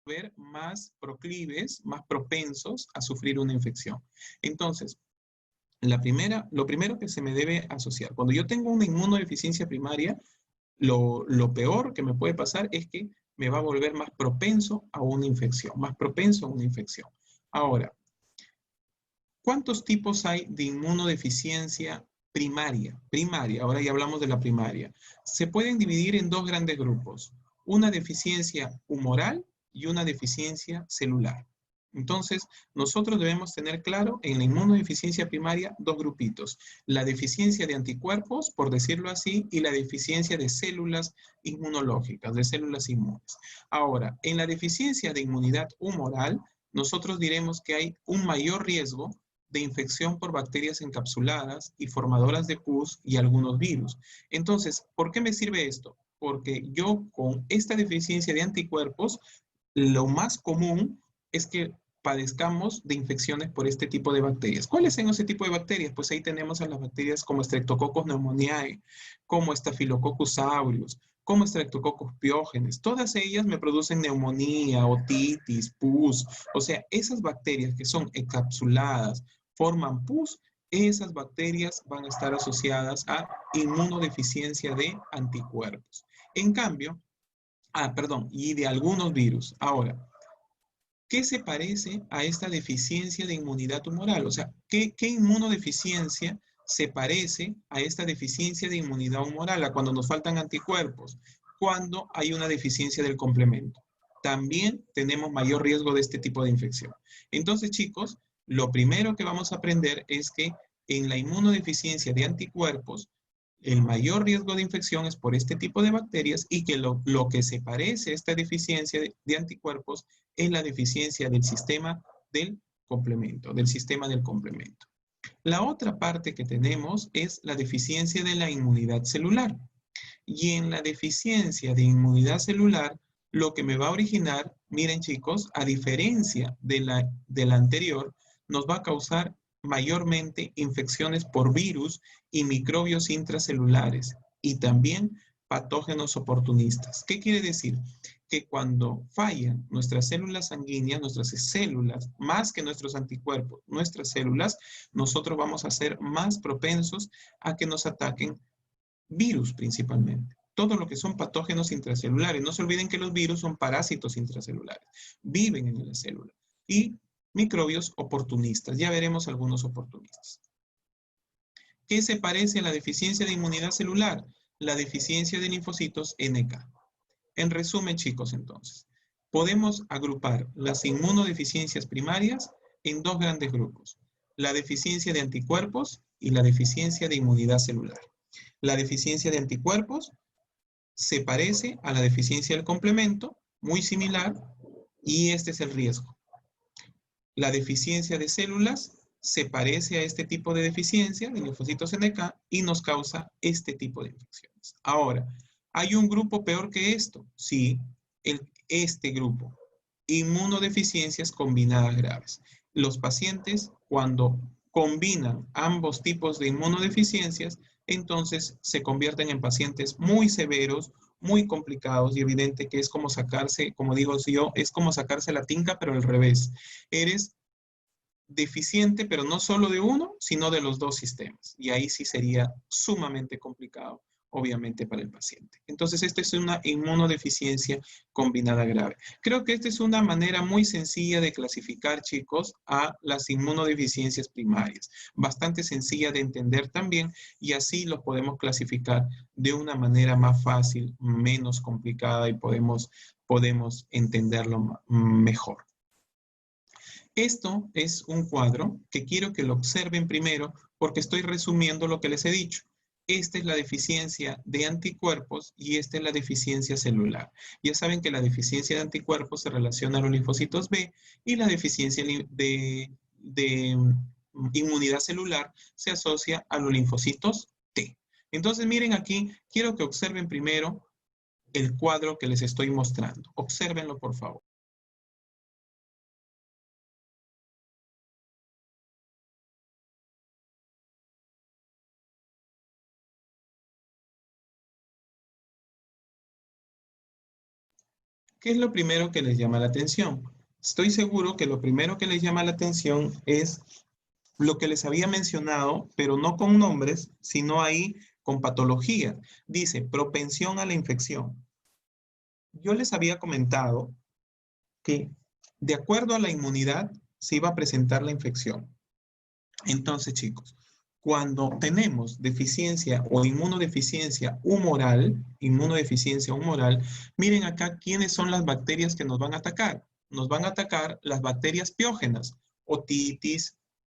ver más proclives, más propensos a sufrir una infección. Entonces, lo primero que se me debe asociar, cuando yo tengo una inmunodeficiencia primaria, lo peor que me puede pasar es que me va a volver más propenso a una infección, más propenso a una infección. Ahora, ¿cuántos tipos hay de inmunodeficiencia primaria? Primaria, ahora ya hablamos de la primaria. Se pueden dividir en dos grandes grupos, una deficiencia humoral y una deficiencia celular. Entonces, nosotros debemos tener claro en la inmunodeficiencia primaria dos grupitos, la deficiencia de anticuerpos, por decirlo así, y la deficiencia de células inmunológicas, de células inmunes. Ahora, en la deficiencia de inmunidad humoral, nosotros diremos que hay un mayor riesgo de infección por bacterias encapsuladas y formadoras de pus y algunos virus. Entonces, ¿por qué me sirve esto? Porque yo con esta deficiencia de anticuerpos, lo más común es que padezcamos de infecciones por este tipo de bacterias. ¿Cuáles son ese tipo de bacterias? Pues ahí tenemos a las bacterias como Streptococcus pneumoniae, como Staphylococcus aureus, como Streptococcus pyogenes. Todas ellas me producen neumonía, otitis, pus. O sea, esas bacterias que son encapsuladas, forman pus, esas bacterias van a estar asociadas a inmunodeficiencia de anticuerpos. En cambio, y de algunos virus. Ahora, ¿qué se parece a esta deficiencia de inmunidad humoral? O sea, ¿qué inmunodeficiencia se parece a esta deficiencia de inmunidad humoral, a cuando nos faltan anticuerpos? Cuando hay una deficiencia del complemento. También tenemos mayor riesgo de este tipo de infección. Entonces, chicos, lo primero que vamos a aprender es que en la inmunodeficiencia de anticuerpos, el mayor riesgo de infección es por este tipo de bacterias y que lo que se parece a esta deficiencia de anticuerpos es la deficiencia del sistema del complemento, del sistema del complemento. La otra parte que tenemos es la deficiencia de la inmunidad celular. Y en la deficiencia de inmunidad celular, lo que me va a originar, miren chicos, a diferencia de la anterior, nos va a causar mayormente infecciones por virus y microbios intracelulares y también patógenos oportunistas. ¿Qué quiere decir? Que cuando fallan nuestras células sanguíneas, nuestras células, más que nuestros anticuerpos, nuestras células, nosotros vamos a ser más propensos a que nos ataquen virus principalmente. Todo lo que son patógenos intracelulares. No se olviden que los virus son parásitos intracelulares. Viven en la célula. Y microbios oportunistas. Ya veremos algunos oportunistas. ¿Qué se parece a la deficiencia de inmunidad celular? La deficiencia de linfocitos NK. En resumen, chicos, entonces, podemos agrupar las inmunodeficiencias primarias en dos grandes grupos. La deficiencia de anticuerpos y la deficiencia de inmunidad celular. La deficiencia de anticuerpos se parece a la deficiencia del complemento, muy similar, y este es el riesgo. La deficiencia de células se parece a este tipo de deficiencia de linfocitos NK y nos causa este tipo de infecciones. Ahora, ¿hay un grupo peor que esto? Sí, este grupo, inmunodeficiencias combinadas graves. Los pacientes, cuando combinan ambos tipos de inmunodeficiencias, entonces se convierten en pacientes muy severos, muy complicados y evidente que es como sacarse, como digo yo, es como sacarse la tinca, pero al revés. Eres deficiente, pero no solo de uno, sino de los dos sistemas. Y ahí sí sería sumamente complicado, obviamente, para el paciente. Entonces, esta es una inmunodeficiencia combinada grave. Creo que esta es una manera muy sencilla de clasificar, chicos, a las inmunodeficiencias primarias. Bastante sencilla de entender también, y así los podemos clasificar de una manera más fácil, menos complicada, y podemos entenderlo mejor. Esto es un cuadro que quiero que lo observen primero porque estoy resumiendo lo que les he dicho. Esta es la deficiencia de anticuerpos y esta es la deficiencia celular. Ya saben que la deficiencia de anticuerpos se relaciona a los linfocitos B y la deficiencia de inmunidad celular se asocia a los linfocitos T. Entonces miren aquí, quiero que observen primero el cuadro que les estoy mostrando. Obsérvenlo por favor. ¿Qué es lo primero que les llama la atención? Estoy seguro que lo primero que les llama la atención es lo que les había mencionado, pero no con nombres, sino ahí con patología. Dice, propensión a la infección. Yo les había comentado que de acuerdo a la inmunidad se iba a presentar la infección. Entonces, chicos, cuando tenemos deficiencia o inmunodeficiencia humoral, miren acá quiénes son las bacterias que nos van a atacar. Nos van a atacar las bacterias piógenas, otitis,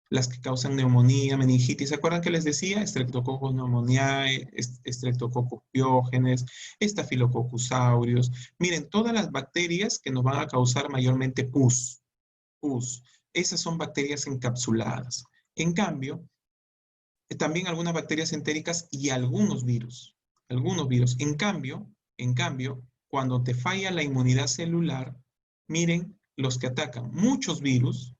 las que causan neumonía, meningitis. ¿Se acuerdan que les decía? Streptococcus pneumoniae, Streptococcus piógenes, Staphylococcus aureus. Miren, todas las bacterias que nos van a causar mayormente pus. Esas son bacterias encapsuladas. En cambio, también algunas bacterias entéricas y algunos virus. En cambio, cuando te falla la inmunidad celular, miren los que atacan muchos virus,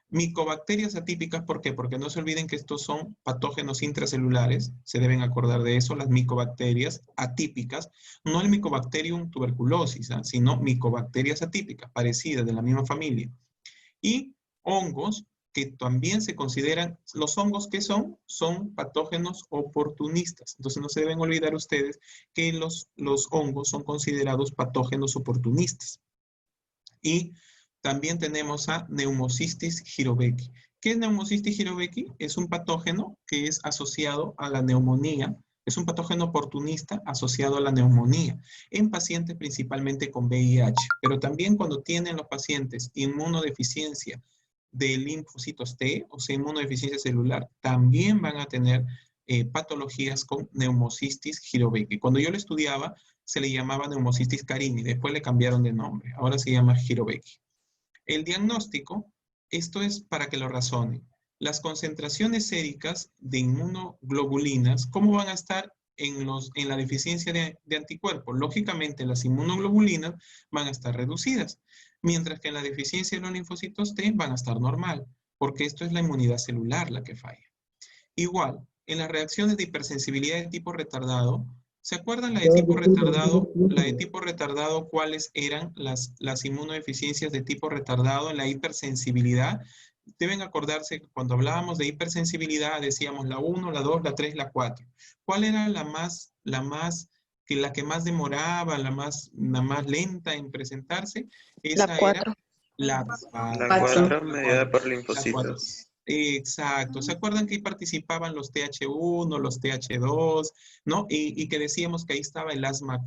micobacterias atípicas. ¿Por qué? Porque no se olviden que estos son patógenos intracelulares, se deben acordar de eso, las micobacterias atípicas, no el Mycobacterium tuberculosis, sino micobacterias atípicas, parecidas, de la misma familia. Y hongos, que también se consideran, los hongos que son patógenos oportunistas. Entonces no se deben olvidar ustedes que los hongos son considerados patógenos oportunistas. Y también tenemos a Pneumocystis jirovecii. ¿Qué es Pneumocystis jirovecii? Es un patógeno que es asociado a la neumonía. Es un patógeno oportunista asociado a la neumonía en pacientes principalmente con VIH, pero también cuando tienen los pacientes inmunodeficiencia de linfocitos T, o sea, inmunodeficiencia celular, también van a tener patologías con Pneumocystis jirovecii. Cuando yo lo estudiaba, se le llamaba Pneumocystis carini, después le cambiaron de nombre, ahora se llama jirovecii. El diagnóstico, esto es para que lo razonen. Las concentraciones séricas de inmunoglobulinas, ¿cómo van a estar en la deficiencia de anticuerpos? Lógicamente, las inmunoglobulinas van a estar reducidas, mientras que en la deficiencia de los linfocitos T van a estar normal, porque esto es la inmunidad celular la que falla. Igual, en las reacciones de hipersensibilidad de tipo retardado, ¿se acuerdan la de tipo retardado? La de tipo retardado, ¿cuáles eran las inmunodeficiencias de tipo retardado en la hipersensibilidad? Deben acordarse que cuando hablábamos de hipersensibilidad decíamos la 1, la 2, la 3, la 4. ¿Cuál era la que más demoraba, la más lenta en presentarse? Esa era la 4. La 4 medida por La 4. linfocitos. Exacto. ¿Se acuerdan que ahí participaban los TH1, los TH2, ¿no? Y que decíamos que ahí estaba el asma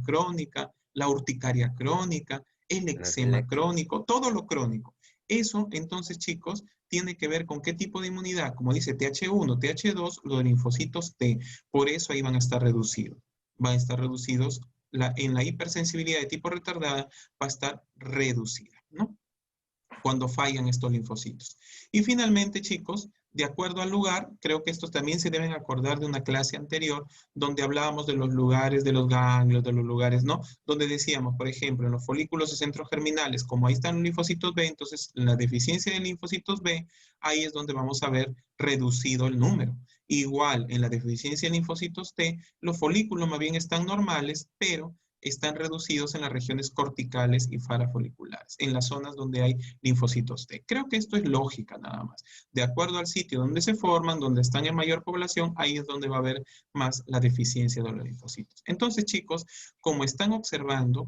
crónica, la urticaria crónica, el eczema crónico, todo lo crónico. Eso, entonces, chicos, tiene que ver con qué tipo de inmunidad. Como dice TH1, TH2, los linfocitos T. Por eso ahí van a estar reducidos. Van a estar reducidos. En la hipersensibilidad de tipo retardada va a estar reducida, ¿no? Cuando fallan estos linfocitos. Y finalmente, chicos, de acuerdo al lugar, creo que estos también se deben acordar de una clase anterior donde hablábamos de los lugares de los ganglios, de los lugares, ¿no? Donde decíamos, por ejemplo, en los folículos centrogerminales, como ahí están los linfocitos B, entonces en la deficiencia de linfocitos B, ahí es donde vamos a ver reducido el número. Igual, en la deficiencia de linfocitos T, los folículos más bien están normales, pero están reducidos en las regiones corticales y parafoliculares, en las zonas donde hay linfocitos T. Creo que esto es lógica nada más. De acuerdo al sitio donde se forman, donde están en mayor población, ahí es donde va a haber más la deficiencia de los linfocitos. Entonces, chicos, como están observando,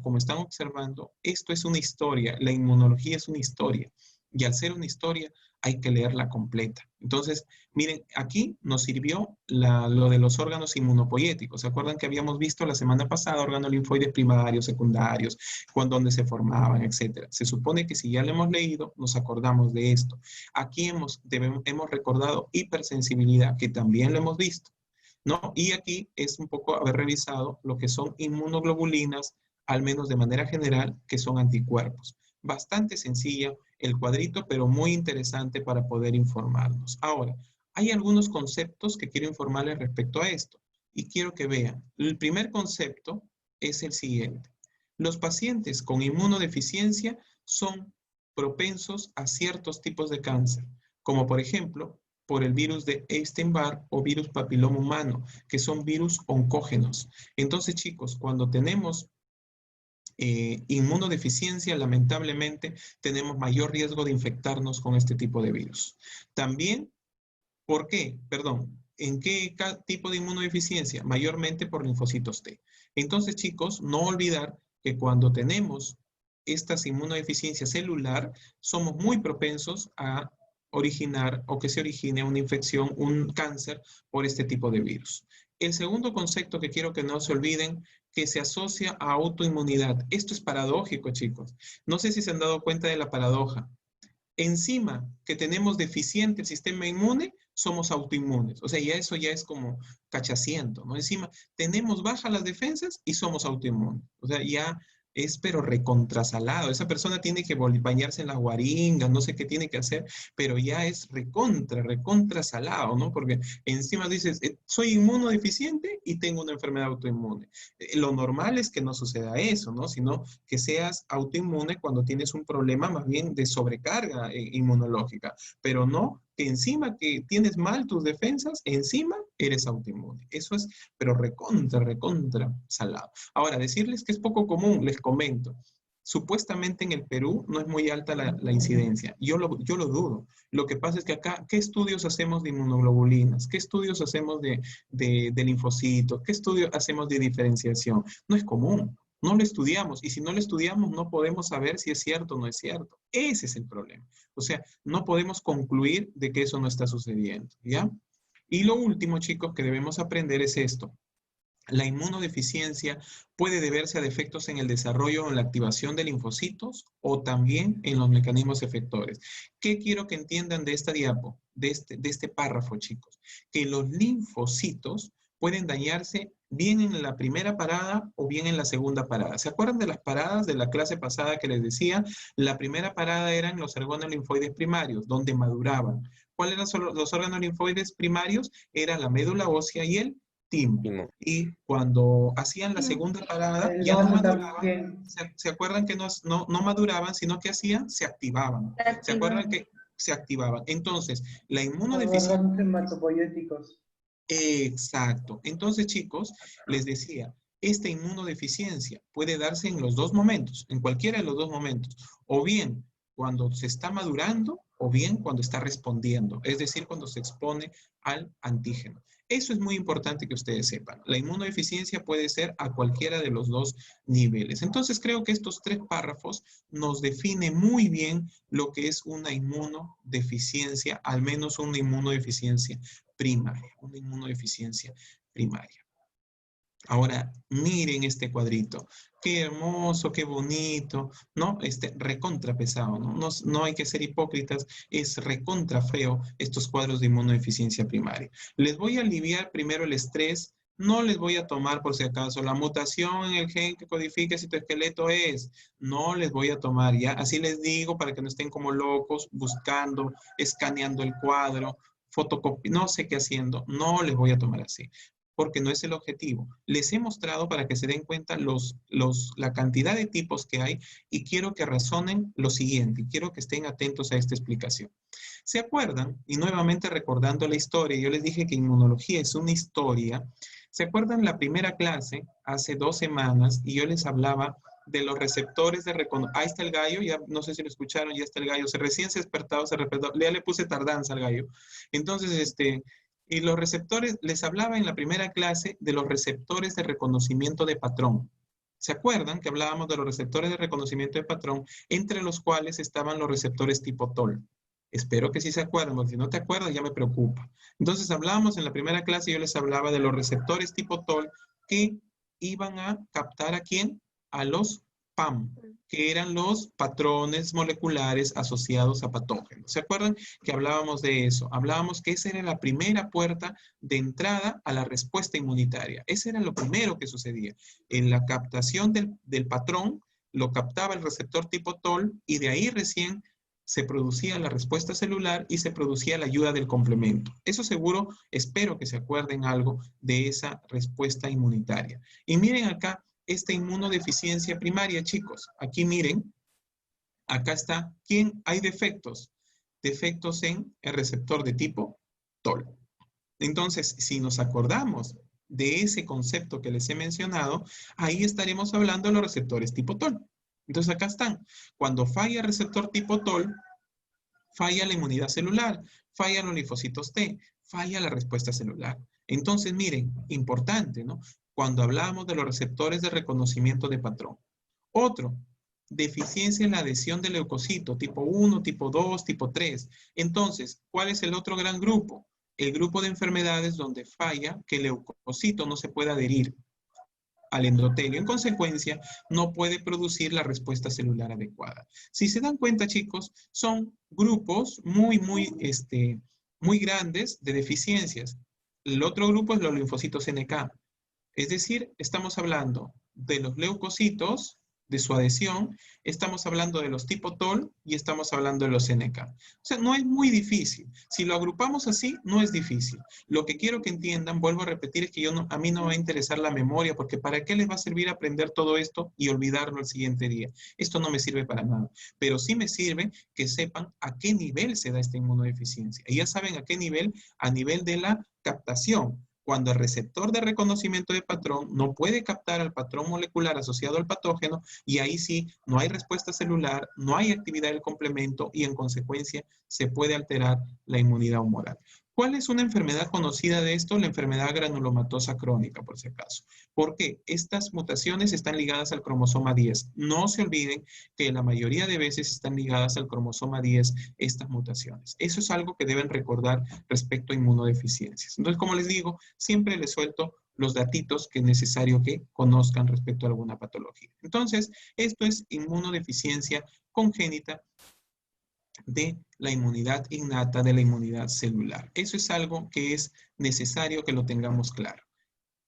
esto es una historia, la inmunología es una historia. Y al ser una historia, hay que leerla completa. Entonces, miren, aquí nos sirvió lo de los órganos inmunopoyéticos. ¿Se acuerdan que habíamos visto la semana pasada órganos linfoides primarios, secundarios, donde se formaban, etcétera? Se supone que si ya lo hemos leído, nos acordamos de esto. Aquí hemos recordado hipersensibilidad, que también lo hemos visto, ¿no? Y aquí es un poco haber revisado lo que son inmunoglobulinas, al menos de manera general, que son anticuerpos. Bastante sencilla el cuadrito, pero muy interesante para poder informarnos. Ahora, hay algunos conceptos que quiero informarles respecto a esto y quiero que vean. El primer concepto es el siguiente. Los pacientes con inmunodeficiencia son propensos a ciertos tipos de cáncer, como por ejemplo, por el virus de Epstein-Barr o virus papiloma humano, que son virus oncógenos. Entonces, chicos, cuando tenemos inmunodeficiencia, lamentablemente, tenemos mayor riesgo de infectarnos con este tipo de virus. También, ¿por qué? Perdón, ¿en qué tipo de inmunodeficiencia? Mayormente por linfocitos T. Entonces, chicos, no olvidar que cuando tenemos estas inmunodeficiencia celular, somos muy propensos a originar o que se origine una infección, un cáncer por este tipo de virus. El segundo concepto que quiero que no se olviden, que se asocia a autoinmunidad. Esto es paradójico, chicos. No sé si se han dado cuenta de la paradoja. Encima que tenemos deficiente el sistema inmune, somos autoinmunes. O sea, ya eso ya es como cachaciento, ¿no? Encima tenemos bajas las defensas y somos autoinmunes. O sea, ya es pero recontrasalado. Esa persona tiene que bañarse en las guaringas, no sé qué tiene que hacer, pero ya es recontra salado, ¿no? Porque encima dices, soy inmunodeficiente y tengo una enfermedad autoinmune. Lo normal es que no suceda eso, ¿no? Sino que seas autoinmune cuando tienes un problema más bien de sobrecarga inmunológica, pero no que encima que tienes mal tus defensas, encima eres autoinmune. Eso es, pero recontra salado. Ahora, decirles que es poco común, les comento. Supuestamente en el Perú no es muy alta la incidencia. Yo lo dudo. Lo que pasa es que acá, ¿qué estudios hacemos de inmunoglobulinas? ¿Qué estudios hacemos de linfocitos? ¿Qué estudios hacemos de diferenciación? No es común. No lo estudiamos y si no lo estudiamos no podemos saber si es cierto o no es cierto. Ese es el problema. O sea, no podemos concluir de que eso no está sucediendo, ¿ya? Y lo último, chicos, que debemos aprender es esto. La inmunodeficiencia puede deberse a defectos en el desarrollo o en la activación de linfocitos o también en los mecanismos efectores. ¿Qué quiero que entiendan de esta diapo, de este párrafo, chicos? Que los linfocitos pueden dañarse bien en la primera parada o bien en la segunda parada. ¿Se acuerdan de las paradas de la clase pasada que les decía? La primera parada eran los órganos linfoides primarios, donde maduraban. ¿Cuáles eran los órganos linfoides primarios? Era la médula ósea y el timo. Y cuando hacían la segunda parada, ya no maduraban. ¿Se acuerdan que no maduraban, sino que hacían? Se activaban. ¿Se acuerdan que se activaban? Entonces, la inmunodeficiencia... Los hematopoyéticos. Exacto. Entonces, chicos, les decía, esta inmunodeficiencia puede darse en los dos momentos, en cualquiera de los dos momentos, o bien cuando se está madurando, o bien cuando está respondiendo, es decir, cuando se expone al antígeno. Eso es muy importante que ustedes sepan. La inmunodeficiencia puede ser a cualquiera de los dos niveles. Entonces, creo que estos tres párrafos nos definen muy bien lo que es una inmunodeficiencia, al menos una inmunodeficiencia primaria, una inmunodeficiencia primaria. Ahora, miren este cuadrito. Qué hermoso, qué bonito, ¿no? Recontra pesado, ¿no? No hay que ser hipócritas, es recontra feo estos cuadros de inmunodeficiencia primaria. Les voy a aliviar primero el estrés, no les voy a tomar por si acaso la mutación en el gen que codifica citoesqueleto es, no les voy a tomar, ¿ya? Así les digo para que no estén como locos buscando, escaneando el cuadro, fotocopiando, no sé qué haciendo, no les voy a tomar así porque no es el objetivo. Les he mostrado para que se den cuenta la cantidad de tipos que hay y quiero que razonen lo siguiente, y quiero que estén atentos a esta explicación. ¿Se acuerdan? Y nuevamente recordando la historia, yo les dije que inmunología es una historia. ¿Se acuerdan la primera clase, hace 2 semanas, y yo les hablaba de los receptores de reconocimiento? Ahí está el gallo, ya no sé si lo escucharon, ya está el gallo, recién se ha despertado, ya le puse tardanza al gallo. Entonces, y los receptores, les hablaba en la primera clase de los receptores de reconocimiento de patrón. ¿Se acuerdan que hablábamos de los receptores de reconocimiento de patrón, entre los cuales estaban los receptores tipo TOL? Espero que sí se acuerden, porque si no te acuerdas ya me preocupa. Entonces hablábamos en la primera clase, yo les hablaba de los receptores tipo TOL que iban a captar ¿a quién? A los PAM, que eran los patrones moleculares asociados a patógenos. ¿Se acuerdan que hablábamos de eso? Hablábamos que esa era la primera puerta de entrada a la respuesta inmunitaria. Ese era lo primero que sucedía. En la captación del patrón, lo captaba el receptor tipo TOL y de ahí recién se producía la respuesta celular y se producía la ayuda del complemento. Eso seguro, espero que se acuerden algo de esa respuesta inmunitaria. Y miren acá, esta inmunodeficiencia primaria, chicos. Aquí miren, acá está. ¿Quién? Hay defectos. Defectos en el receptor de tipo TOL. Entonces, si nos acordamos de ese concepto que les he mencionado, ahí estaremos hablando de los receptores tipo TOL. Entonces acá están. Cuando falla el receptor tipo TOL, falla la inmunidad celular, fallan los linfocitos T, falla la respuesta celular. Entonces, miren, importante, ¿no? Cuando hablamos de los receptores de reconocimiento de patrón. Otro, deficiencia en la adhesión del leucocito, tipo 1, tipo 2, tipo 3. Entonces, ¿cuál es el otro gran grupo? El grupo de enfermedades donde falla que el leucocito no se puede adherir al endotelio. En consecuencia, no puede producir la respuesta celular adecuada. Si se dan cuenta, chicos, son grupos muy grandes de deficiencias. El otro grupo es los linfocitos NK. Es decir, estamos hablando de los leucocitos, de su adhesión, estamos hablando de los tipo TOL y estamos hablando de los NK. O sea, no es muy difícil. Si lo agrupamos así, no es difícil. Lo que quiero que entiendan, vuelvo a repetir, es que a mí no me va a interesar la memoria, porque ¿para qué les va a servir aprender todo esto y olvidarlo el siguiente día? Esto no me sirve para nada. Pero sí me sirve que sepan a qué nivel se da esta inmunodeficiencia. Y ya saben a qué nivel, a nivel de la captación. Cuando el receptor de reconocimiento de patrón no puede captar al patrón molecular asociado al patógeno, y ahí sí no hay respuesta celular, no hay actividad del complemento y en consecuencia se puede alterar la inmunidad humoral. ¿Cuál es una enfermedad conocida de esto? La enfermedad granulomatosa crónica, por si acaso. ¿Por qué? Estas mutaciones están ligadas al cromosoma 10. No se olviden que la mayoría de veces están ligadas al cromosoma 10 estas mutaciones. Eso es algo que deben recordar respecto a inmunodeficiencias. Entonces, como les digo, siempre les suelto los datitos que es necesario que conozcan respecto a alguna patología. Entonces, esto es inmunodeficiencia congénita de la inmunidad innata, de la inmunidad celular. Eso es algo que es necesario que lo tengamos claro.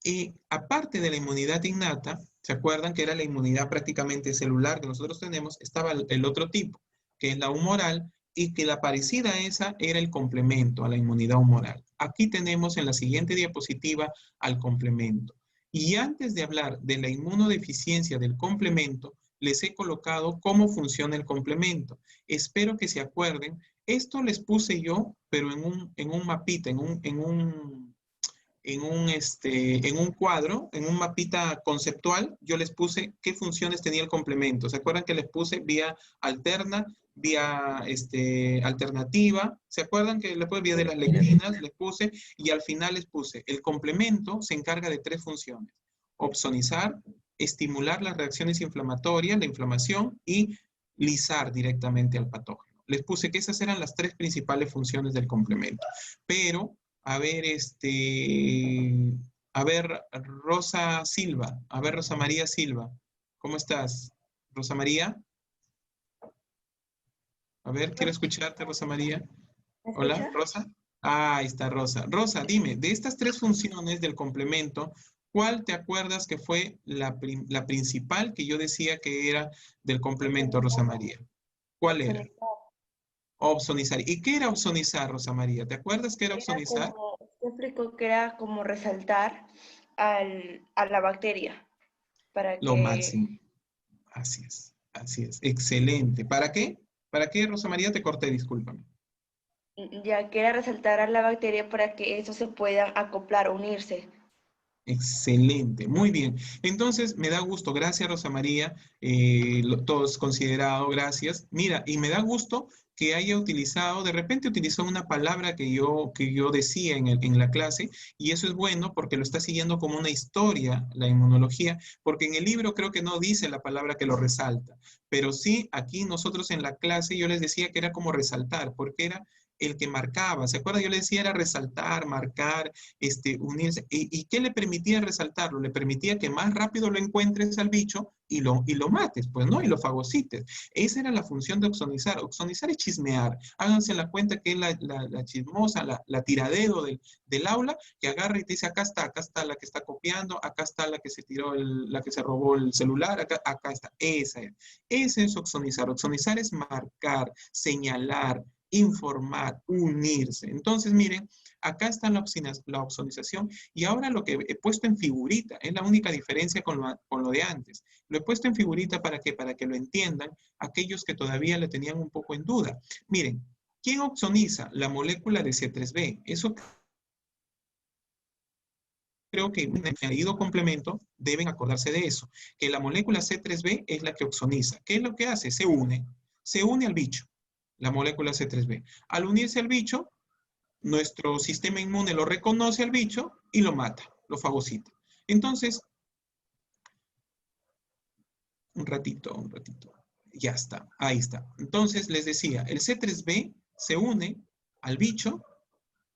Y aparte de la inmunidad innata, ¿se acuerdan que era la inmunidad prácticamente celular que nosotros tenemos? Estaba el otro tipo, que es la humoral, y que la parecida a esa era el complemento a la inmunidad humoral. Aquí tenemos en la siguiente diapositiva al complemento. Y antes de hablar de la inmunodeficiencia del complemento, les he colocado cómo funciona el complemento. Espero que se acuerden. Esto les puse yo, pero en un mapita, en un cuadro, en un mapita conceptual, yo les puse qué funciones tenía el complemento. ¿Se acuerdan que les puse vía alterna, vía alternativa? ¿Se acuerdan que les puse vía de las lectinas? Les puse y al final les puse el complemento se encarga de 3 funciones. Opsonizar, estimular las reacciones inflamatorias, la inflamación y lisar directamente al patógeno. Les puse que esas eran las 3 principales funciones del complemento. Pero a ver, Rosa Silva, a ver, Rosa María Silva, ¿cómo estás? Rosa María, a ver, quiero escucharte, Rosa María. ¿Me Hola, escucha? Rosa. Ah, ahí está Rosa. Rosa, dime, de estas 3 funciones del complemento, ¿cuál te acuerdas que fue la principal que yo decía que era del complemento, Rosa María? ¿Cuál era? Opsonizar. Opsonizar. ¿Y qué era opsonizar, Rosa María? ¿Te acuerdas qué era Era opsonizar? como, usted explicó que era como resaltar a la bacteria para Lo que, máximo. Así es, así es. Excelente. ¿Para qué? ¿Para qué, Rosa María? Te corté, discúlpame. ya que era resaltar a la bacteria para que eso se pueda acoplar, unirse. Excelente, muy bien. Entonces, me da gusto, gracias Rosa María, todos considerado, gracias. Mira, y me da gusto que haya utilizado, de repente utilizó una palabra que yo decía en la clase, y eso es bueno porque lo está siguiendo como una historia, la inmunología, porque en el libro creo que no dice la palabra que lo resalta, pero sí aquí nosotros en la clase yo les decía que era como resaltar, porque era el que marcaba, ¿se acuerdan? Yo les decía era resaltar, marcar, unirse. ¿Y qué le permitía resaltarlo? Le permitía que más rápido lo encuentres al bicho y lo mates, pues, ¿no? Y lo fagocites. Esa era la función de oxonizar. Oxonizar es chismear. Háganse la cuenta que es la chismosa, la tiradero del aula, que agarra y te dice, acá está la que está copiando, acá está la que se tiró, la que se robó el celular, acá está. Esa es. Ese es oxonizar. Oxonizar es marcar, señalar, informar, unirse. Entonces, miren, acá está la opsonización y ahora lo que he puesto en figurita, es la única diferencia con lo de antes. Lo he puesto en figurita para que lo entiendan aquellos que todavía le tenían un poco en duda. Miren, ¿quién opsoniza? La molécula de C3b. Eso creo que en el añadido complemento deben acordarse de eso, que la molécula C3b es la que oxoniza. ¿Qué es lo que hace? Se une al bicho, la molécula C3b. Al unirse al bicho, nuestro sistema inmune lo reconoce al bicho y lo mata, lo fagocita. Entonces, un ratito. Ya está, ahí está. Entonces, les decía, el C3b se une al bicho,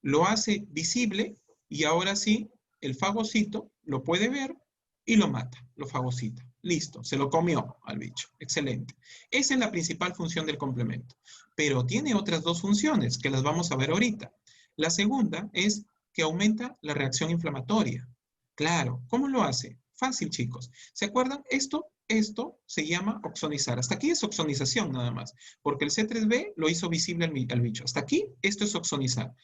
lo hace visible y ahora sí, el fagocito lo puede ver y lo mata, lo fagocita. Listo, se lo comió al bicho. Excelente. Esa es la principal función del complemento. Pero tiene otras dos funciones que las vamos a ver ahorita. La segunda es que aumenta la reacción inflamatoria. Claro, ¿cómo lo hace? Fácil, chicos. ¿Se acuerdan? Esto se llama oxonizar. Hasta aquí es oxonización nada más, porque el C3b lo hizo visible al bicho. Hasta aquí, esto es oxonizar.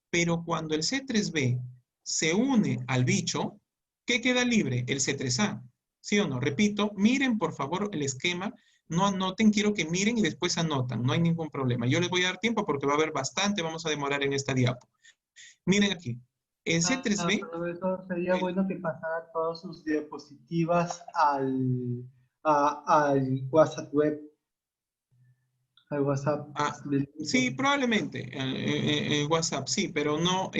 Pero cuando el C3b se une al bicho, ¿qué queda libre? El C3a. ¿Sí o no? Repito, miren por favor el esquema. No anoten, quiero que miren y después anotan. No hay ningún problema. Yo les voy a dar tiempo porque va a haber bastante. Vamos a demorar en esta diapo. Miren aquí. El C3b... Profesor, sería bueno que pasara todas sus diapositivas al WhatsApp web. Al WhatsApp. Sí, probablemente. WhatsApp, sí, pero no,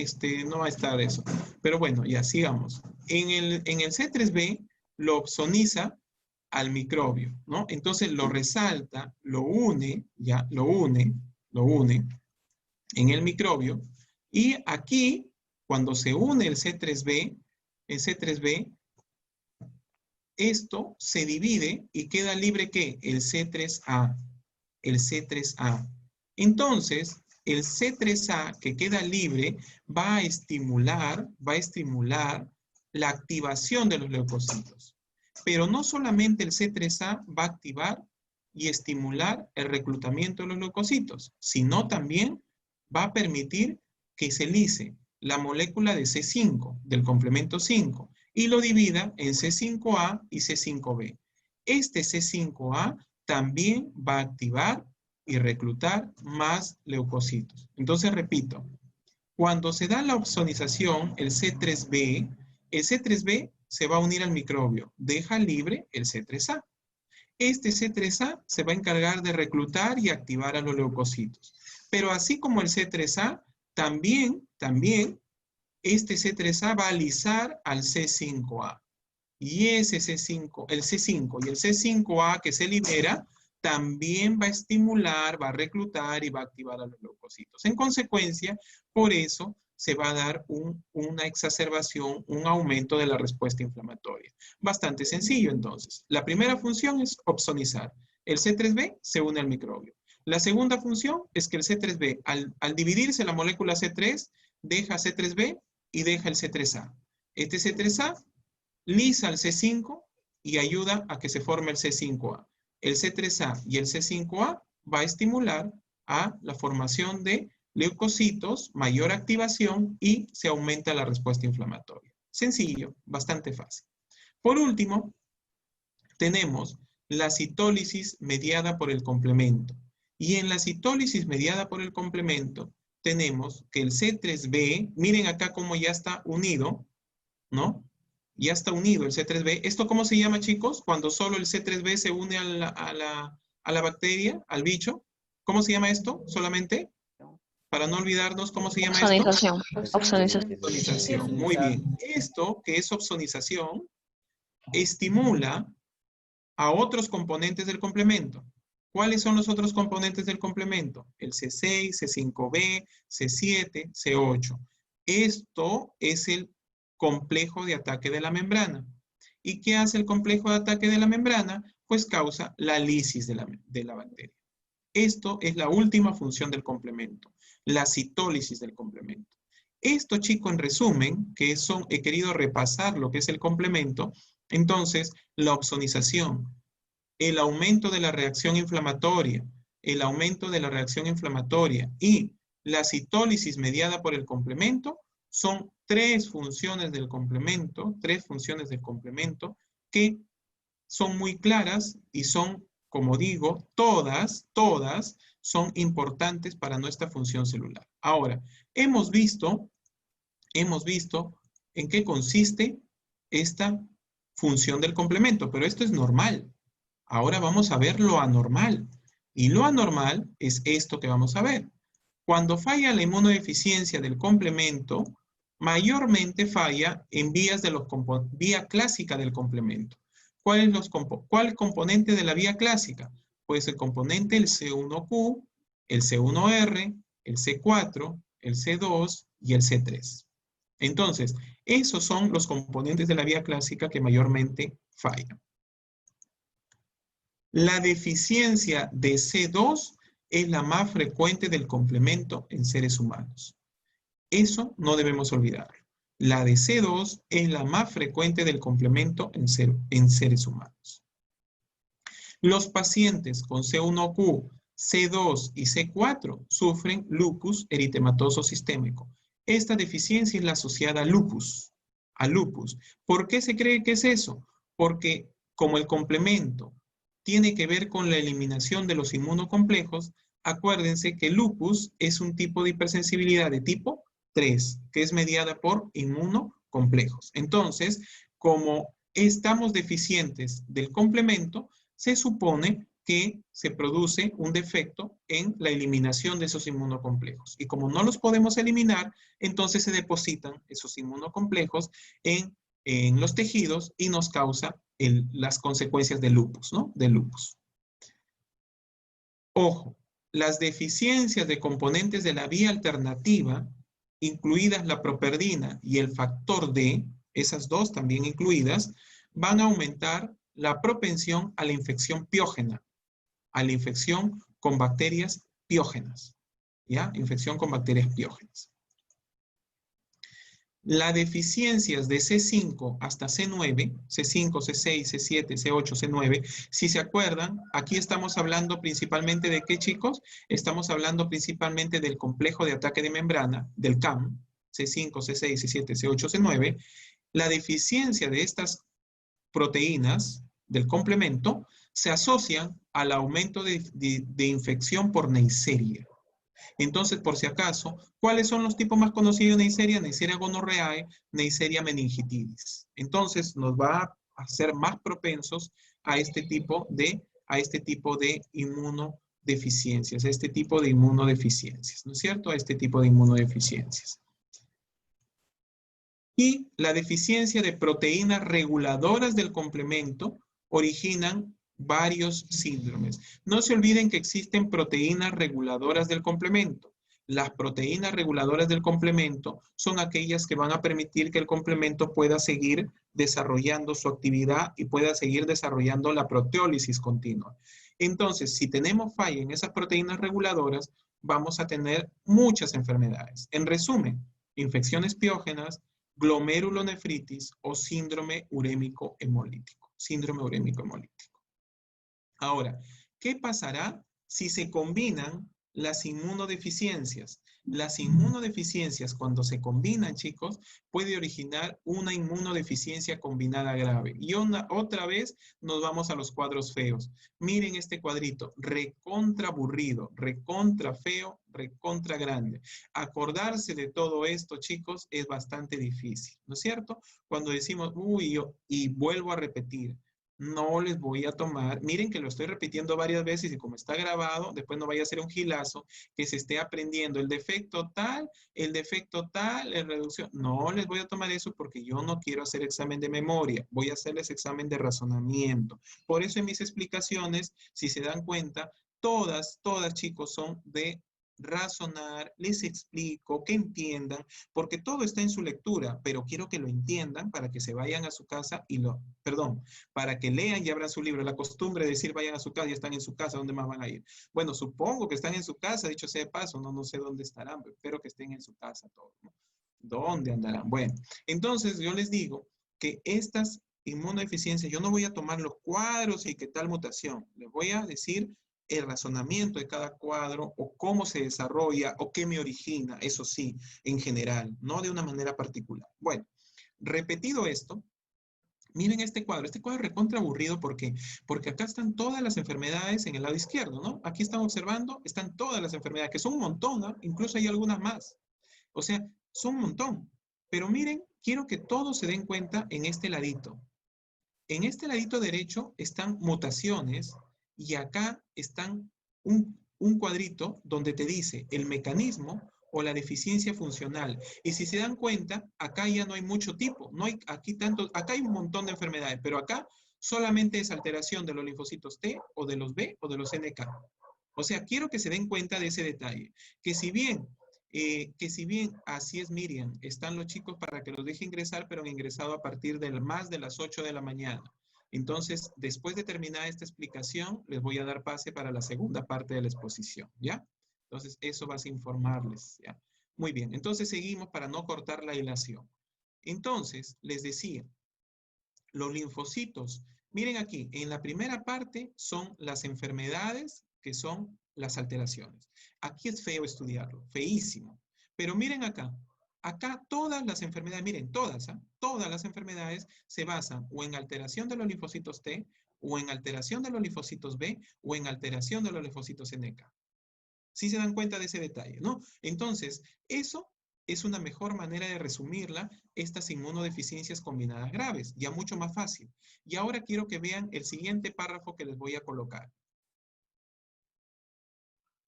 no va a estar eso. Pero bueno, ya sigamos. En el C3b lo oxoniza al microbio, ¿no? Entonces lo resalta, lo une en el microbio. Y aquí, cuando se une el C3b, esto se divide y queda libre ¿qué? El C3a. El C3a. Entonces, el C3a que queda libre va a estimular la activación de los leucocitos. Pero no solamente el C3a va a activar y estimular el reclutamiento de los leucocitos, sino también va a permitir que se lise la molécula de C5, del complemento 5, y lo divida en C5a y C5b. Este C5a también va a activar y reclutar más leucocitos. Entonces, repito, cuando se da la oxonización, el C3b se va a unir al microbio, deja libre el C3a. Este C3a se va a encargar de reclutar y activar a los leucocitos. Pero así como el C3a, también este C3a va a lisar al C5a. Y ese C5, el C5 y el C5a que se libera, también va a estimular, va a reclutar y va a activar a los leucocitos. En consecuencia, por eso se va a dar una exacerbación, un aumento de la respuesta inflamatoria. Bastante sencillo, entonces. La primera función es opsonizar. El C3b se une al microbio. La segunda función es que el C3b, al dividirse la molécula C3, deja C3b y deja el C3a. Este C3a lisa el C5 y ayuda a que se forme el C5a. El C3a y el C5a va a estimular a la formación de leucocitos, mayor activación y se aumenta la respuesta inflamatoria. Sencillo, bastante fácil. Por último, tenemos la citólisis mediada por el complemento. Y en la citólisis mediada por el complemento tenemos que el C3b, miren acá cómo ya está unido, ¿no? Ya está unido el C3b. ¿Esto cómo se llama, chicos? Cuando solo el C3b se une a la bacteria, al bicho. ¿Cómo se llama esto? Solamente, para no olvidarnos, ¿cómo se llama esto? Opsonización. Muy bien. Esto, que es opsonización, estimula a otros componentes del complemento. ¿Cuáles son los otros componentes del complemento? El C6, C5b, C7, C8. Esto es el complejo de ataque de la membrana. ¿Y qué hace el complejo de ataque de la membrana? Pues causa la lisis de la bacteria. Esto es la última función del complemento, la citólisis del complemento. Esto, chicos, en resumen, he querido repasar lo que es el complemento. Entonces, la opsonización, el aumento de la reacción inflamatoria, y la citólisis mediada por el complemento son tres funciones del complemento que son muy claras y son, como digo, todas son importantes para nuestra función celular. Ahora, hemos visto en qué consiste esta función del complemento, pero esto es normal. Ahora vamos a ver lo anormal. Y lo anormal es esto que vamos a ver. Cuando falla la inmunodeficiencia del complemento, mayormente falla en vía clásica del complemento. ¿Cuál componente de la vía clásica? Pues el componente el C1Q, el C1R, el C4, el C2 y el C3. Entonces, esos son los componentes de la vía clásica que mayormente fallan. La deficiencia de C2 es la más frecuente del complemento en seres humanos. Eso no debemos olvidarlo. La de C2 es la más frecuente del complemento en seres humanos. Los pacientes con C1Q, C2 y C4 sufren lupus eritematoso sistémico. Esta deficiencia es la asociada a lupus. ¿Por qué se cree que es eso? Porque como el complemento tiene que ver con la eliminación de los inmunocomplejos, acuérdense que lupus es un tipo de hipersensibilidad de tipo 3, que es mediada por inmunocomplejos. Entonces, como estamos deficientes del complemento, se supone que se produce un defecto en la eliminación de esos inmunocomplejos. Y como no los podemos eliminar, entonces se depositan esos inmunocomplejos en los tejidos y nos causa las consecuencias del lupus, ¿no? Del lupus. Ojo, las deficiencias de componentes de la vía alternativa, incluidas la properdina y el factor D, esas dos también incluidas, van a aumentar la propensión a la infección piógena, a la infección con bacterias piógenas, ¿ya? Infección con bacterias piógenas. Las deficiencias de C5 hasta C9, C5, C6, C7, C8, C9, si se acuerdan, aquí estamos hablando principalmente de ¿qué, chicos? Estamos hablando principalmente del complejo de ataque de membrana, del CAM, C5, C6, C7, C8, C9. La deficiencia de estas proteínas del complemento se asocian al aumento de infección por Neisseria. Entonces, por si acaso, ¿cuáles son los tipos más conocidos de Neisseria? Neisseria gonorrhoeae, Neisseria meningitidis. Entonces, nos va a hacer más propensos a este tipo de inmunodeficiencias, ¿no es cierto? A este tipo de inmunodeficiencias. Y la deficiencia de proteínas reguladoras del complemento originan varios síndromes. No se olviden que existen proteínas reguladoras del complemento. Las proteínas reguladoras del complemento son aquellas que van a permitir que el complemento pueda seguir desarrollando su actividad y pueda seguir desarrollando la proteólisis continua. Entonces, si tenemos falla en esas proteínas reguladoras, vamos a tener muchas enfermedades. En resumen, infecciones piógenas, glomerulonefritis o síndrome urémico hemolítico. Ahora, ¿qué pasará si se combinan las inmunodeficiencias? Las inmunodeficiencias, cuando se combinan, chicos, puede originar una inmunodeficiencia combinada grave. Y otra vez nos vamos a los cuadros feos. Miren este cuadrito, recontra aburrido, recontra feo, recontra grande. Acordarse de todo esto, chicos, es bastante difícil, ¿no es cierto? Cuando decimos, uy, y vuelvo a repetir, no les voy a tomar, miren que lo estoy repitiendo varias veces y como está grabado, después no vaya a ser un gilazo que se esté aprendiendo el defecto tal, la reducción. No les voy a tomar eso porque yo no quiero hacer examen de memoria, voy a hacerles examen de razonamiento. Por eso en mis explicaciones, si se dan cuenta, todas chicos son de razonar, les explico, que entiendan, porque todo está en su lectura, pero quiero que lo entiendan para que se vayan a su casa para que lean y abran su libro. La costumbre de decir vayan a su casa y están en su casa, ¿dónde más van a ir? Bueno, supongo que están en su casa, dicho sea de paso, no sé dónde estarán, pero espero que estén en su casa todos, ¿no? ¿Dónde andarán? Bueno, entonces yo les digo que estas inmunodeficiencias, yo no voy a tomar los cuadros y qué tal mutación, les voy a decir el razonamiento de cada cuadro o cómo se desarrolla o qué me origina, eso sí, en general, no de una manera particular. Bueno, repetido esto, miren este cuadro es recontra aburrido porque acá están todas las enfermedades en el lado izquierdo, ¿no? Aquí están observando, están todas las enfermedades, que son un montón, ¿no? Incluso hay algunas más. O sea, son un montón. Pero miren, quiero que todos se den cuenta en este ladito. En este ladito derecho están mutaciones y acá están un cuadrito donde te dice el mecanismo o la deficiencia funcional. Y si se dan cuenta, acá ya no hay mucho tipo. No hay aquí tanto, acá hay un montón de enfermedades, pero acá solamente es alteración de los linfocitos T o de los B o de los NK. O sea, quiero que se den cuenta de ese detalle, que si bien así es Miriam, están los chicos para que los deje ingresar, pero han ingresado a partir de más de las 8 de la mañana. Entonces, después de terminar esta explicación, les voy a dar pase para la segunda parte de la exposición, ¿ya? Entonces, eso vas a informarles, ¿ya? Muy bien, entonces seguimos para no cortar la hilación. Entonces, les decía, los linfocitos, miren aquí, en la primera parte son las enfermedades que son las alteraciones. Aquí es feo estudiarlo, feísimo. Pero miren acá, acá todas las enfermedades, miren, todas, ¿eh? Todas las enfermedades se basan o en alteración de los linfocitos T, o en alteración de los linfocitos B, o en alteración de los linfocitos NK. ¿Sí se dan cuenta de ese detalle, no? Entonces, eso es una mejor manera de resumirla, estas inmunodeficiencias combinadas graves, ya mucho más fácil. Y ahora quiero que vean el siguiente párrafo que les voy a colocar.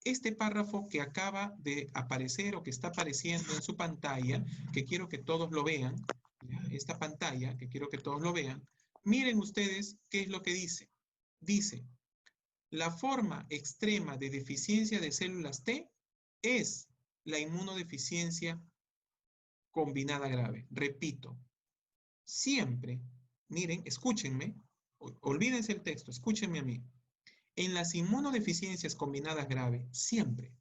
Este párrafo que acaba de aparecer o que está apareciendo en su pantalla, que quiero que todos lo vean, esta pantalla, que quiero que todos lo vean, miren ustedes qué es lo que dice. Dice, la forma extrema de deficiencia de células T es la inmunodeficiencia combinada grave. Repito, siempre, miren, escúchenme, olvídense el texto, escúchenme a mí. En las inmunodeficiencias combinadas graves, siempre,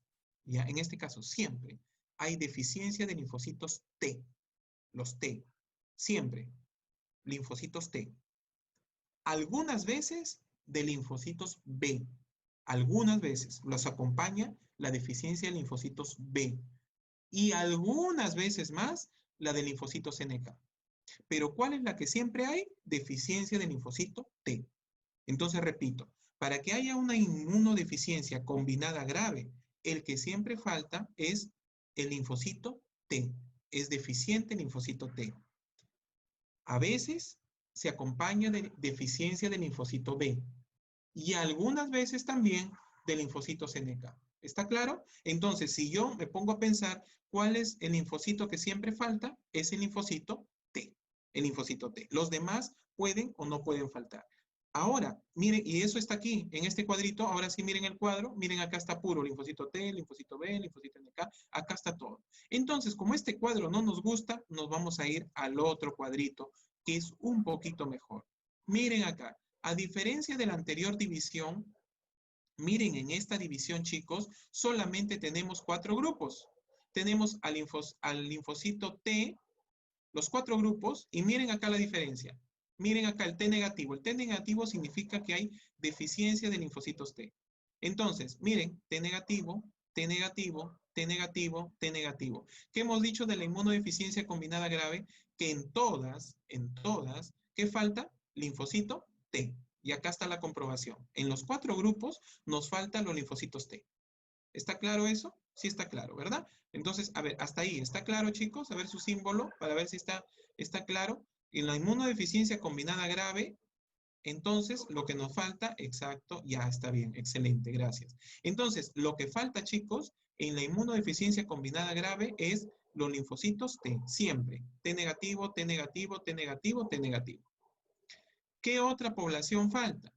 ya en este caso siempre, hay deficiencia de linfocitos T, los T, siempre, linfocitos T. Algunas veces de linfocitos B, algunas veces los acompaña la deficiencia de linfocitos B y algunas veces más la de linfocitos NK. Pero ¿cuál es la que siempre hay? Deficiencia de linfocito T. Entonces repito, para que haya una inmunodeficiencia combinada grave, el que siempre falta es el linfocito T. Es deficiente el linfocito T. A veces se acompaña de deficiencia del linfocito B y algunas veces también de linfocitos NK. ¿Está claro? Entonces, si yo me pongo a pensar cuál es el linfocito que siempre falta, es el linfocito T. El linfocito T. Los demás pueden o no pueden faltar. Ahora, miren, y eso está aquí, en este cuadrito, ahora sí miren el cuadro, miren acá está puro linfocito T, linfocito B, linfocito NK, acá está todo. Entonces, como este cuadro no nos gusta, nos vamos a ir al otro cuadrito, que es un poquito mejor. Miren acá, a diferencia de la anterior división, miren en esta división, chicos, solamente tenemos 4 grupos. Tenemos al linfocito T, los 4 grupos, y miren acá la diferencia. Miren acá el T negativo. El T negativo significa que hay deficiencia de linfocitos T. Entonces, miren, T negativo, T negativo, T negativo, T negativo. ¿Qué hemos dicho de la inmunodeficiencia combinada grave? Que en todas, ¿qué falta? Linfocito T. Y acá está la comprobación. En los 4 grupos nos faltan los linfocitos T. ¿Está claro eso? Sí está claro, ¿verdad? Entonces, a ver, hasta ahí, ¿está claro, chicos? A ver su símbolo para ver si está claro. En la inmunodeficiencia combinada grave, entonces, lo que nos falta, exacto, ya está bien, excelente, gracias. Entonces, lo que falta, chicos, en la inmunodeficiencia combinada grave es los linfocitos T, siempre. T negativo, T negativo, T negativo, T negativo. ¿Qué otra población falta?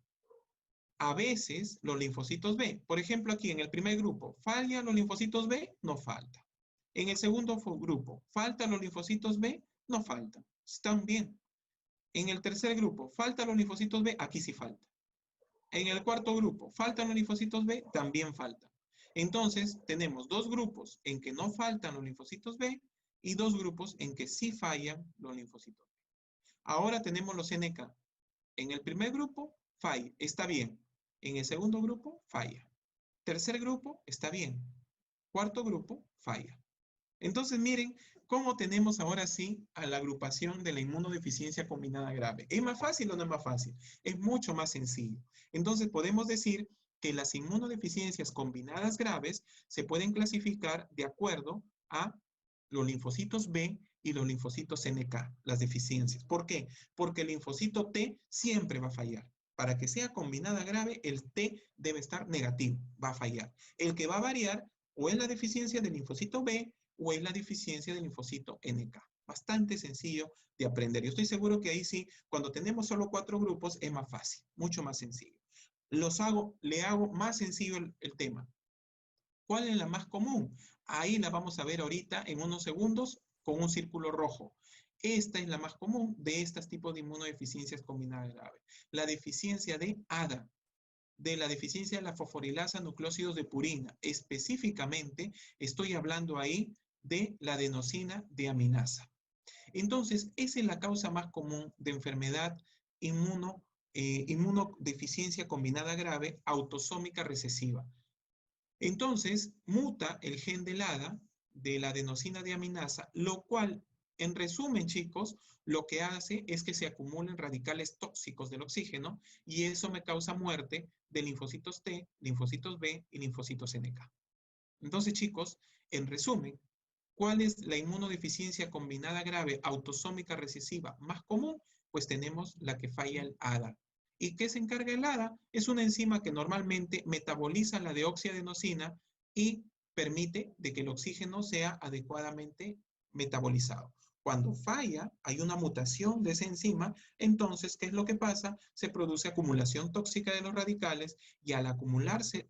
A veces los linfocitos B. Por ejemplo, aquí en el primer grupo, ¿fallan los linfocitos B? No falta. En el segundo grupo, ¿faltan los linfocitos B? No faltan. Están bien. En el tercer grupo, ¿faltan los linfocitos B? Aquí sí falta. En el cuarto grupo, ¿faltan los linfocitos B? También falta. Entonces, tenemos 2 grupos en que no faltan los linfocitos B y 2 grupos en que sí fallan los linfocitos B. Ahora tenemos los NK. En el primer grupo, falla, está bien. En el segundo grupo, falla. Tercer grupo, está bien. Cuarto grupo, falla. Entonces, miren cómo tenemos ahora sí a la agrupación de la inmunodeficiencia combinada grave. ¿Es más fácil o no es más fácil? Es mucho más sencillo. Entonces, podemos decir que las inmunodeficiencias combinadas graves se pueden clasificar de acuerdo a los linfocitos B y los linfocitos NK, las deficiencias. ¿Por qué? Porque el linfocito T siempre va a fallar. Para que sea combinada grave, el T debe estar negativo, va a fallar. El que va a variar o es la deficiencia del linfocito B o es la deficiencia del linfocito NK. Bastante sencillo de aprender. Yo estoy seguro que ahí sí, cuando tenemos solo 4 grupos, es más fácil, mucho más sencillo. Le hago más sencillo el tema. ¿Cuál es la más común? Ahí la vamos a ver ahorita en unos segundos con un círculo rojo. Esta es la más común de estos tipos de inmunodeficiencias combinadas graves. La deficiencia de ADA, de la deficiencia de la fosforilasa nucleósidos de purina. Específicamente, estoy hablando ahí de la adenosina deaminasa. Entonces, esa es la causa más común de enfermedad inmunodeficiencia combinada grave autosómica recesiva. Entonces, muta el gen del ADA, de la adenosina deaminasa, lo cual, en resumen, chicos, lo que hace es que se acumulen radicales tóxicos del oxígeno y eso me causa muerte de linfocitos T, linfocitos B y linfocitos NK. Entonces, chicos, en resumen, ¿cuál es la inmunodeficiencia combinada grave autosómica recesiva más común? Pues tenemos la que falla el ADA. ¿Y qué se encarga el ADA? Es una enzima que normalmente metaboliza la deoxiadenosina y permite de que el oxígeno sea adecuadamente metabolizado. Cuando falla, hay una mutación de esa enzima, entonces, ¿qué es lo que pasa? Se produce acumulación tóxica de los radicales y al acumularse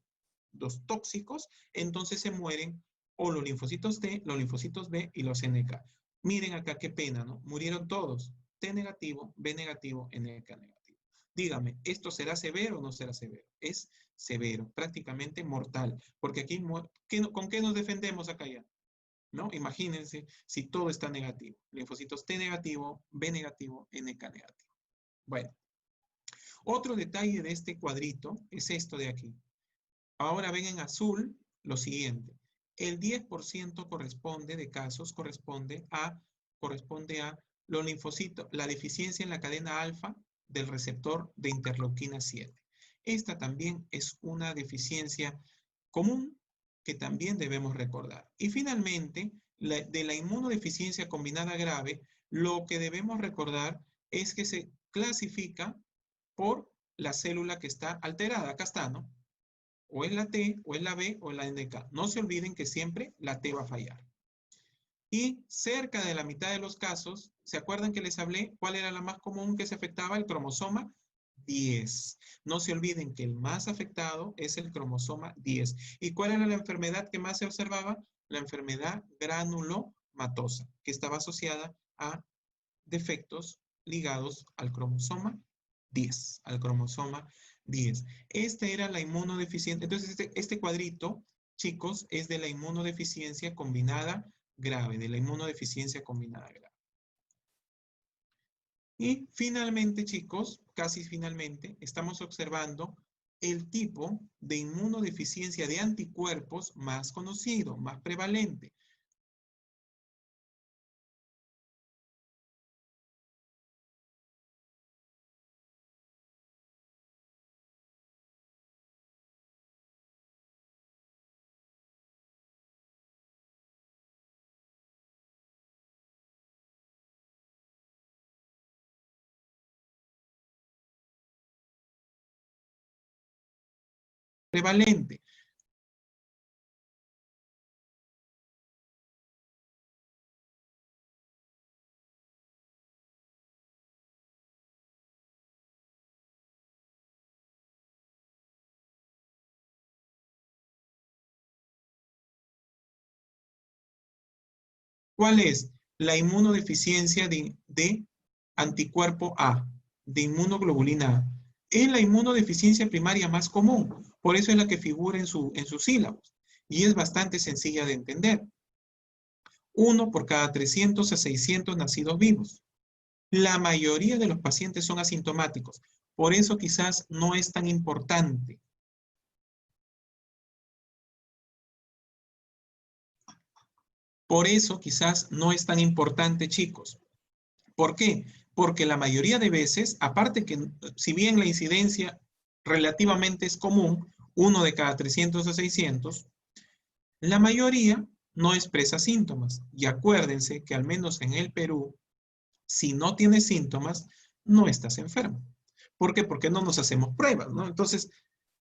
los tóxicos, entonces se mueren o los linfocitos T, los linfocitos B y los NK. Miren acá qué pena, ¿no? Murieron todos. T negativo, B negativo, NK negativo. Dígame, ¿esto será severo o no será severo? Es severo, prácticamente mortal, porque aquí, ¿con qué nos defendemos acá ya? ¿No? Imagínense si todo está negativo. Linfocitos T negativo, B negativo, NK negativo. Bueno, otro detalle de este cuadrito es esto de aquí. Ahora ven en azul lo siguiente. El 10% de casos corresponde a los linfocitos, la deficiencia en la cadena alfa del receptor de interleuquina 7. Esta también es una deficiencia común que también debemos recordar. Y finalmente, de la inmunodeficiencia combinada grave, lo que debemos recordar es que se clasifica por la célula que está alterada. Acá está, ¿no? O es la T, o es la B, o es la NK. No se olviden que siempre la T va a fallar. Y cerca de la mitad de los casos, ¿se acuerdan que les hablé cuál era la más común que se afectaba? El cromosoma 10. No se olviden que el más afectado es el cromosoma 10. ¿Y cuál era la enfermedad que más se observaba? La enfermedad granulomatosa, que estaba asociada a defectos ligados al cromosoma 10, al cromosoma 10. Esta era la inmunodeficiencia. Entonces, este cuadrito, chicos, es de la inmunodeficiencia combinada grave, de la inmunodeficiencia combinada grave. Y finalmente, chicos, casi finalmente, estamos observando el tipo de inmunodeficiencia de anticuerpos más conocido, más prevalente. Prevalente. ¿Cuál es? La inmunodeficiencia de anticuerpo A, de inmunoglobulina A. Es la inmunodeficiencia primaria más común, por eso es la que figura en sus sílabos, y es bastante sencilla de entender. 1 por cada 300 a 600 nacidos vivos. La mayoría de los pacientes son asintomáticos, por eso quizás no es tan importante. Por eso quizás no es tan importante, chicos. ¿Por qué? Porque la mayoría de veces, aparte que si bien la incidencia relativamente es común, 1 de cada 300 a 600, la mayoría no expresa síntomas. Y acuérdense que al menos en el Perú, si no tienes síntomas, no estás enfermo. ¿Por qué? Porque no nos hacemos pruebas, ¿no? Entonces,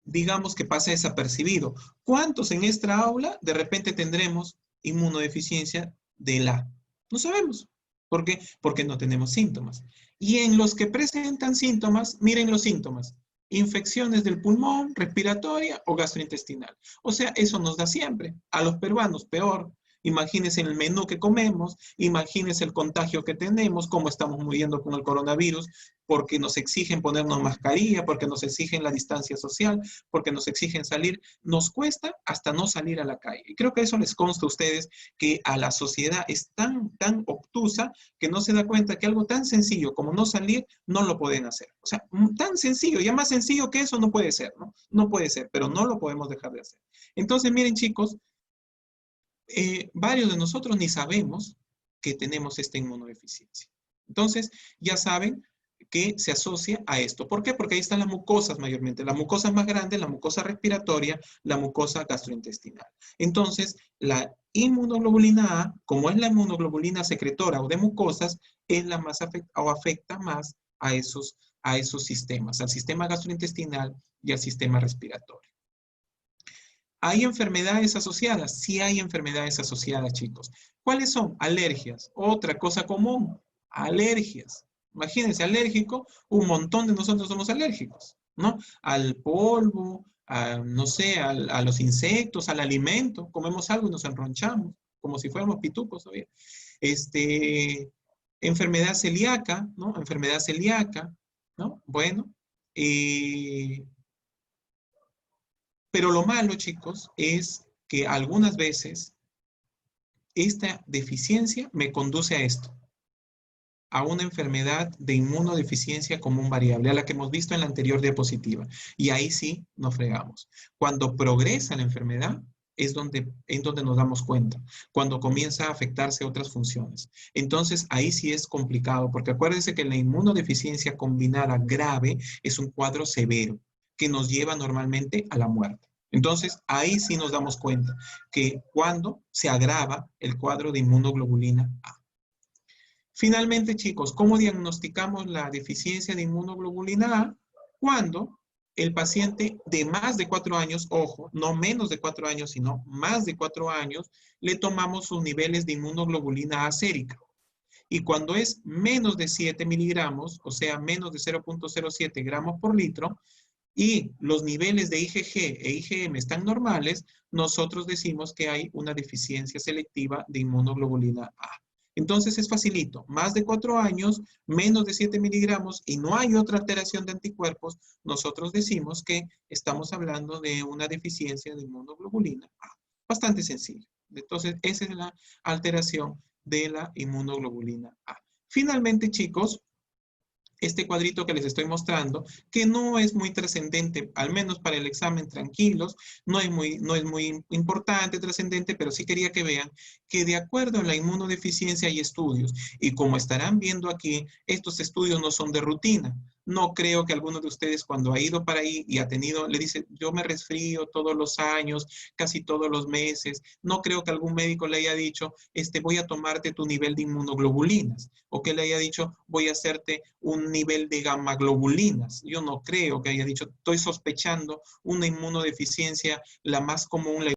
digamos que pasa desapercibido. ¿Cuántos en esta aula de repente tendremos inmunodeficiencia de la? No sabemos. ¿Por qué? Porque no tenemos síntomas. Y en los que presentan síntomas, miren los síntomas. Infecciones del pulmón, respiratoria o gastrointestinal. O sea, eso nos da siempre. A los peruanos, peor. Imagínense el menú que comemos, imagínense el contagio que tenemos, cómo estamos muriendo con el coronavirus, porque nos exigen ponernos mascarilla, porque nos exigen la distancia social, porque nos exigen salir. Nos cuesta hasta no salir a la calle. Y creo que eso les consta a ustedes, que a la sociedad es tan obtusa que no se da cuenta que algo tan sencillo como no salir, no lo pueden hacer. O sea, tan sencillo, ya más sencillo que eso no puede ser, ¿no? No puede ser, pero no lo podemos dejar de hacer. Entonces, miren chicos, varios de nosotros ni sabemos que tenemos esta inmunodeficiencia. Entonces, ya saben que se asocia a esto. ¿Por qué? Porque ahí están las mucosas mayormente. La mucosa más grande, la mucosa respiratoria, la mucosa gastrointestinal. Entonces, la inmunoglobulina A, como es la inmunoglobulina secretora o de mucosas, es la más afecta más a esos sistemas, al sistema gastrointestinal y al sistema respiratorio. ¿Hay enfermedades asociadas? Sí hay enfermedades asociadas, chicos. ¿Cuáles son? Alergias. Otra cosa común, alergias. Imagínense, alérgico, un montón de nosotros somos alérgicos, ¿no? Al polvo, no sé, a los insectos, al alimento. Comemos algo y nos enronchamos, como si fuéramos pitufos todavía. Enfermedad celíaca, ¿no? Enfermedad celíaca, ¿no? Bueno, pero lo malo, chicos, es que algunas veces esta deficiencia me conduce a esto, a una enfermedad de inmunodeficiencia común variable, a la que hemos visto en la anterior diapositiva. Y ahí sí nos fregamos. Cuando progresa la enfermedad, es donde nos damos cuenta, cuando comienza a afectarse otras funciones. Entonces, ahí sí es complicado, porque acuérdense que la inmunodeficiencia combinada grave es un cuadro severo, que nos lleva normalmente a la muerte. Entonces, ahí sí nos damos cuenta que cuando se agrava el cuadro de inmunoglobulina A. Finalmente, chicos, ¿cómo diagnosticamos la deficiencia de inmunoglobulina A? Cuando el paciente de más de 4 años, ojo, no menos de 4 años, sino más de 4 años, le tomamos sus niveles de inmunoglobulina A sérica. Y cuando es menos de 7 miligramos, o sea, menos de 0.07 gramos por litro, y los niveles de IgG e IgM están normales, nosotros decimos que hay una deficiencia selectiva de inmunoglobulina A. Entonces es facilito, más de 4 años, menos de 7 miligramos y no hay otra alteración de anticuerpos, nosotros decimos que estamos hablando de una deficiencia de inmunoglobulina A. Bastante sencillo. Entonces esa es la alteración de la inmunoglobulina A. Finalmente, chicos, este cuadrito que les estoy mostrando, que no es muy trascendente, al menos para el examen, tranquilos, no es muy importante, trascendente, pero sí quería que vean que de acuerdo a la inmunodeficiencia hay estudios, y como estarán viendo aquí, estos estudios no son de rutina. No creo que alguno de ustedes cuando ha ido para ahí y ha tenido, le dice, yo me resfrío todos los años, casi todos los meses, no creo que algún médico le haya dicho, voy a tomarte tu nivel de inmunoglobulinas, o que le haya dicho, voy a hacerte un nivel de gamma globulinas. Yo no creo que haya dicho, estoy sospechando una inmunodeficiencia, la más común, la